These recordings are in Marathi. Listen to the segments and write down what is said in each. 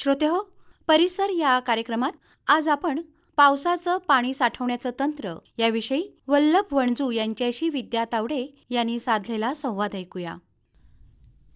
श्रोतेहो, परिसर या कार्यक्रमात आज आपण पावसाचं पाणी साठवण्याचं तंत्र याविषयी वल्लभ वणजू यांच्याशी विद्या तावडे यांनी साधलेला संवाद ऐकूया.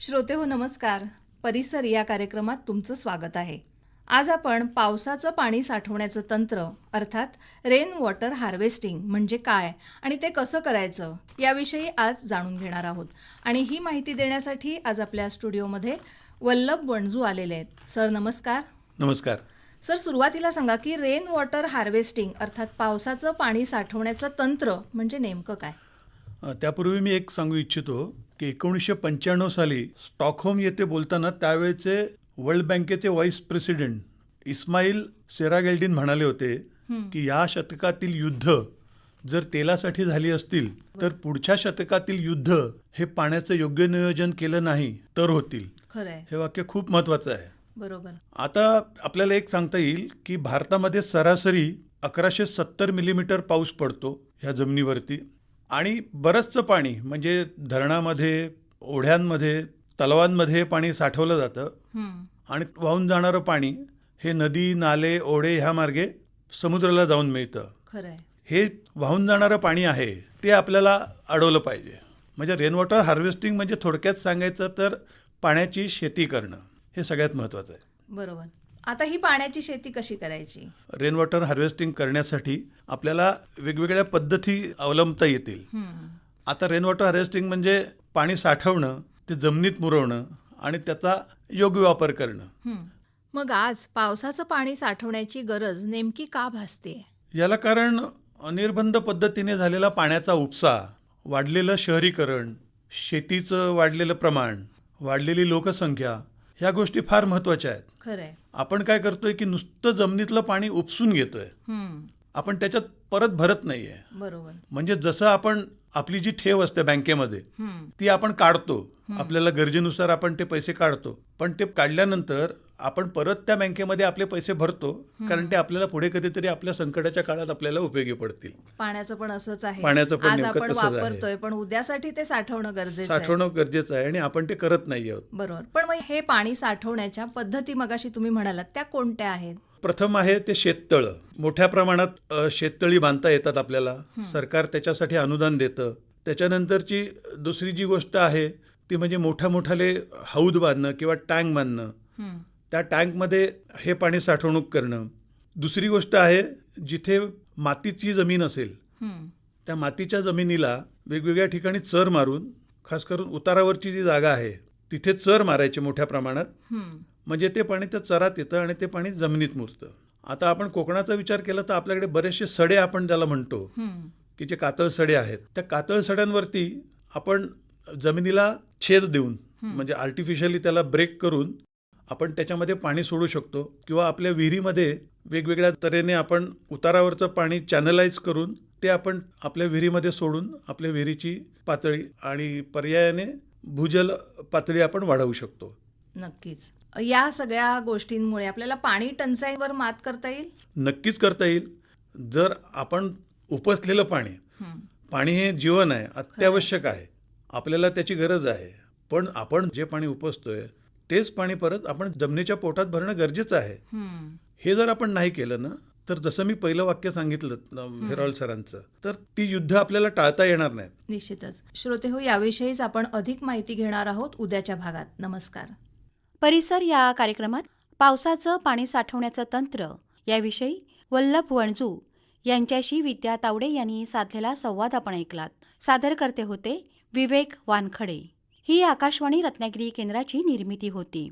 श्रोतेहो नमस्कार. परिसर या कार्यक्रमात तुमचं स्वागत आहे. आज आपण पावसाचं पाणी साठवण्याचं तंत्र अर्थात रेन वॉटर हार्वेस्टिंग म्हणजे काय आणि ते कसं करायचं याविषयी आज जाणून घेणार आहोत. आणि ही माहिती देण्यासाठी आज आपल्या स्टुडिओमध्ये वल्लभ वणजू आलेले आहेत. सर नमस्कार. नमस्कार. सर, सुरुवातीला सांगा की रेन वॉटर हार्वेस्टिंग अर्थात पावसाचं पाणी साठवण्याचं तंत्र म्हणजे नेमकं काय? त्यापूर्वी मी एक सांगू इच्छितो की 1995 साली स्टॉकहोम येथे बोलताना त्यावेळेचे वर्ल्ड बँकेचे व्हाईस प्रेसिडेंट इस्माईल सेरागेल्डिन म्हणाले होते की या शतकातील युद्ध जर तेलासाठी झाली असतील तर पुढच्या शतकातील युद्ध हे पाण्याचं योग्य नियोजन केलं नाही तर होतील. खरंय. हे वाक्य खूप महत्त्वाचं आहे. बरोबर. आता आपल्याला एक सांगता येईल की भारतामध्ये सरासरी 1170 मिलीमीटर पाऊस पडतो ह्या जमिनीवरती आणि बरंचसं पाणी म्हणजे धरणामध्ये, ओढ्यांमध्ये, तलावांमध्ये पाणी साठवलं जातं आणि वाहून जाणारं पाणी हे नदी, नाले, ओढे ह्या मार्गे समुद्राला जाऊन मिळतं. खरंय. हे वाहून जाणारं पाणी आहे ते आपल्याला अडवलं पाहिजे. म्हणजे रेन वॉटर हार्वेस्टिंग म्हणजे थोडक्यात सांगायचं तर पाण्याची शेती करणं हे सगळ्यात महत्त्वाचं आहे. बरोबर. आता ही पाण्याची शेती कशी करायची? रेन वॉटर हार्वेस्टिंग करण्यासाठी आपल्याला वेगवेगळ्या पद्धती अवलंबता येतील. आता रेन वॉटर हार्वेस्टिंग म्हणजे पाणी साठवणं, ते जमिनीत मुरवणं आणि त्याचा योग्य वापर करणं. मग आज पावसाचं पाणी साठवण्याची गरज नेमकी का भासते? याला कारण अनिर्बंध पद्धतीने झालेला पाण्याचा उपसा, वाढलेलं शहरीकरण, शेतीचं वाढलेलं प्रमाण, वाढलेली लोकसंख्या ह्या गोष्टी फार महत्त्वाच्या आहेत. खरंय. आपण काय करतोय की नुसतं जमिनीतलं पाणी उपसून घेतोय, आपण त्याच्यात परत भरत नाहीये. बरोबर. म्हणजे जसं आपण आपली जी ठेव असते बँकेमध्ये ती आपण काढतो, आपल्याला गरजेनुसार आपण ते पैसे काढतो, पण ते काढल्यानंतर आपण परत त्या बँकेमध्ये आपले पैसे भरतो कारण ते आपल्याला पुढे कधीतरी आपल्या संकटाच्या काळात आपल्याला उपयोगी पडतील. पाण्याचं पण असंच आहे. पाण्याचं पण आज नेमकं आपण तसंच आहे. वापरतोय पण उद्यासाठी ते साठवणं गरजेचं आहे. साठवणं गरजेचं आहे आणि आपण ते करत नाही आहोत. बरोबर. पण मग हे पाणी साठवण्याच्या पद्धती मगाशी तुम्ही म्हणालात त्या कोणत्या आहेत? प्रथम आहे ते शेततळं. मोठ्या प्रमाणात शेततळी बांधता येतात आपल्याला. सरकार त्याच्यासाठी अनुदान देतं. त्याच्यानंतरची दुसरी जी गोष्ट आहे ती म्हणजे मोठ्याले हौद बांधणं किंवा टँक बांधणं. त्या टँकमध्ये हे पाणी साठवणूक करणं. दुसरी गोष्ट आहे जिथे मातीची जमीन असेल त्या मातीच्या जमिनीला वेगवेगळ्या ठिकाणी चर मारून, खास करून उतारावरची जी जागा आहे तिथे चर मारायचे मोठ्या प्रमाणात, म्हणजे ते पाणी त्या चरात येतं आणि ते पाणी जमिनीत मुरतं. आता आपण कोकणाचा विचार केला तर आपल्याकडे बरेचसे सडे आपण त्याला म्हणतो की जे कातळ सडे आहेत, त्या कातळ सड्यांवरती आपण जमिनीला छेद देऊन म्हणजे आर्टिफिशियली त्याला ब्रेक करून आपण त्याच्यामध्ये पाणी सोडू शकतो. किंवा आपल्या विहिरीमध्ये वेगवेगळ्या तऱ्हेने आपण उतारावरचं पाणी चॅनलाइज करून ते आपण आपल्या विहिरीमध्ये सोडून आपल्या विहिरीची पातळी आणि पर्यायाने भूजल पातळी आपण वाढवू शकतो. नक्कीच. या सगळ्या गोष्टींमुळे आपल्याला पाणी टंचाईवर मात करता येईल? नक्कीच करता येईल. जर आपण उपसलेलं पाणी हे जीवन आहे, अत्यावश्यक आहे, आपल्याला त्याची गरज आहे. पण आपण जे पाणी उपसतोय तेच पाणी परत आपण जमिनीच्या पोटात भरणं गरजेचं आहे. हे जर आपण नाही केलं ना तर जसं मी पहिलं वाक्य सांगितलं हेरॉल्ड सरांचं, तर ती युद्ध आपल्याला टाळता येणार नाहीत. निश्चितच. श्रोतेहो, याविषयीच आपण अधिक माहिती घेणार आहोत उद्याच्या भागात. नमस्कार. परिसर या कार्यक्रमात पावसाचं पाणी साठवण्याचं तंत्र याविषयी वल्लभ वणजू यांच्याशी विद्या तावडे यांनी साधलेला संवाद आपण ऐकलात. सादरकर्ते होते विवेक वानखडे. ही आकाशवाणी रत्नागिरी केंद्राची निर्मिती होती.